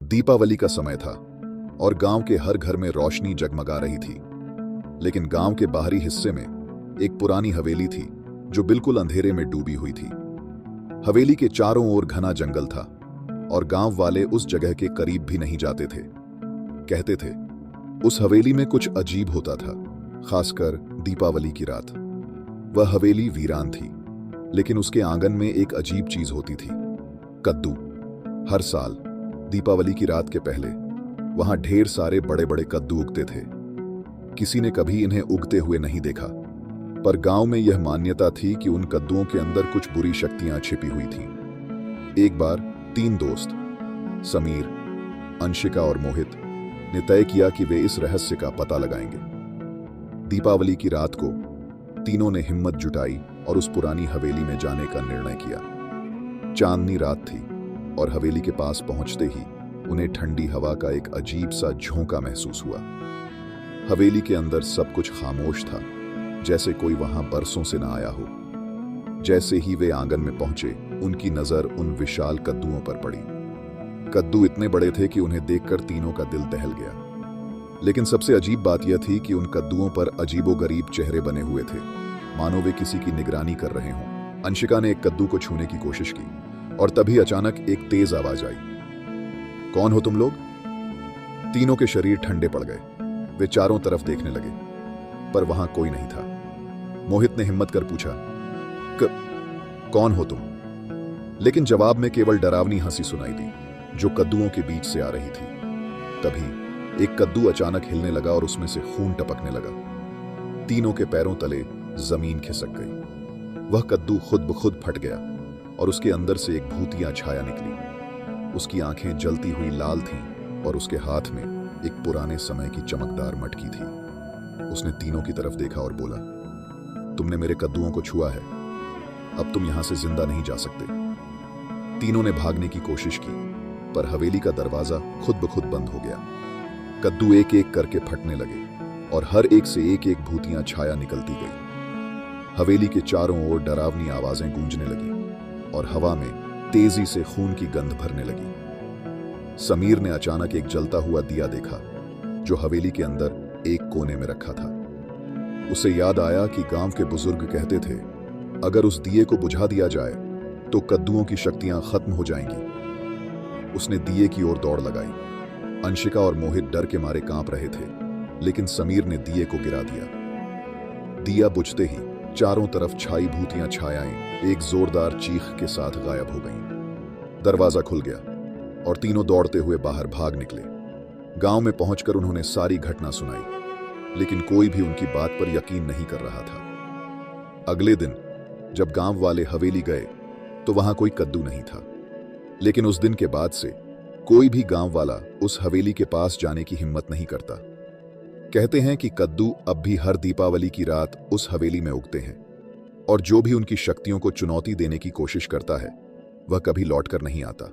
दीपावली का समय था और गांव के हर घर में रोशनी जगमगा रही थी। लेकिन गांव के बाहरी हिस्से में एक पुरानी हवेली थी जो बिल्कुल अंधेरे में डूबी हुई थी। हवेली के चारों ओर घना जंगल था और गांव वाले उस जगह के करीब भी नहीं जाते थे। कहते थे उस हवेली में कुछ अजीब होता था, खासकर दीपावली की रात। वह हवेली वीरान थी, लेकिन उसके आंगन में एक अजीब चीज होती थी, कद्दू। हर साल दीपावली की रात के पहले वहां ढेर सारे बड़े बड़े कद्दू उगते थे। किसी ने कभी इन्हें उगते हुए नहीं देखा, पर गांव में यह मान्यता थी कि उन कद्दुओं के अंदर कुछ बुरी शक्तियां छिपी हुई थीं। एक बार 3 दोस्त समीर, अंशिका और मोहित ने तय किया कि वे इस रहस्य का पता लगाएंगे। दीपावली की रात को तीनों ने हिम्मत जुटाई और उस पुरानी हवेली में जाने का निर्णय किया। चांदनी रात थी और हवेली के पास पहुंचते ही उन्हें ठंडी हवा का एक अजीब सा झोंका महसूस हुआ। हवेली के अंदर सब कुछ खामोश था, जैसे कोई वहां बरसों से ना आया हो। जैसे ही वे आंगन में पहुंचे, उनकी नजर उन विशाल कद्दुओं पर पड़ी। कद्दू इतने बड़े थे कि उन्हें देखकर तीनों का दिल दहल गया। लेकिन सबसे अजीब बात यह थी कि उन कद्दुओं पर अजीबोगरीब चेहरे बने हुए थे, मानो वे किसी की निगरानी कर रहे हों। अंशिका ने एक कद्दू को छूने की कोशिश की और तभी अचानक एक तेज आवाज आई, कौन हो तुम लोग? तीनों के शरीर ठंडे पड़ गए। वे चारों तरफ देखने लगे, पर वहां कोई नहीं था। मोहित ने हिम्मत कर पूछा, कौन हो तुम? लेकिन जवाब में केवल डरावनी हंसी सुनाई दी, जो कद्दुओं के बीच से आ रही थी। तभी एक कद्दू अचानक हिलने लगा और उसमें से खून टपकने लगा। तीनों के पैरों तले जमीन खिसक गई। वह कद्दू खुद ब खुद फट गया और उसके अंदर से एक भूतिया छाया निकली। उसकी आंखें जलती हुई लाल थीं और उसके हाथ में एक पुराने समय की चमकदार मटकी थी। उसने तीनों की तरफ देखा और बोला, तुमने मेरे कद्दुओं को छुआ है, अब तुम यहां से जिंदा नहीं जा सकते। तीनों ने भागने की कोशिश की, पर हवेली का दरवाजा खुद ब खुद बंद हो गया। कद्दू एक एक करके फटने लगे और हर एक से एक एक भूतियां छाया निकलती गई। हवेली के चारों ओर डरावनी आवाजें गूंजने लगी और हवा में तेजी से खून की गंध भरने लगी। समीर ने अचानक एक जलता हुआ दिया देखा, जो हवेली के अंदर एक कोने में रखा था। उसे याद आया कि गांव के बुजुर्ग कहते थे, अगर उस दिए को बुझा दिया जाए तो कद्दुओं की शक्तियां खत्म हो जाएंगी। उसने दिए की ओर दौड़ लगाई। अंशिका और मोहित डर के मारे कांप रहे थे, लेकिन समीर ने दिए को गिरा दिया। दिया बुझते ही चारों तरफ छाई भूतियां छायाएं एक जोरदार चीख के साथ गायब हो गईं। दरवाजा खुल गया और तीनों दौड़ते हुए बाहर भाग निकले। गांव में पहुंचकर उन्होंने सारी घटना सुनाई, लेकिन कोई भी उनकी बात पर यकीन नहीं कर रहा था। अगले दिन जब गांव वाले हवेली गए तो वहां कोई कद्दू नहीं था, लेकिन उस दिन के बाद से कोई भी गांव वाला उस हवेली के पास जाने की हिम्मत नहीं करता। कहते हैं कि कद्दू अब भी हर दीपावली की रात उस हवेली में उगते हैं और जो भी उनकी शक्तियों को चुनौती देने की कोशिश करता है, वह कभी लौटकर नहीं आता।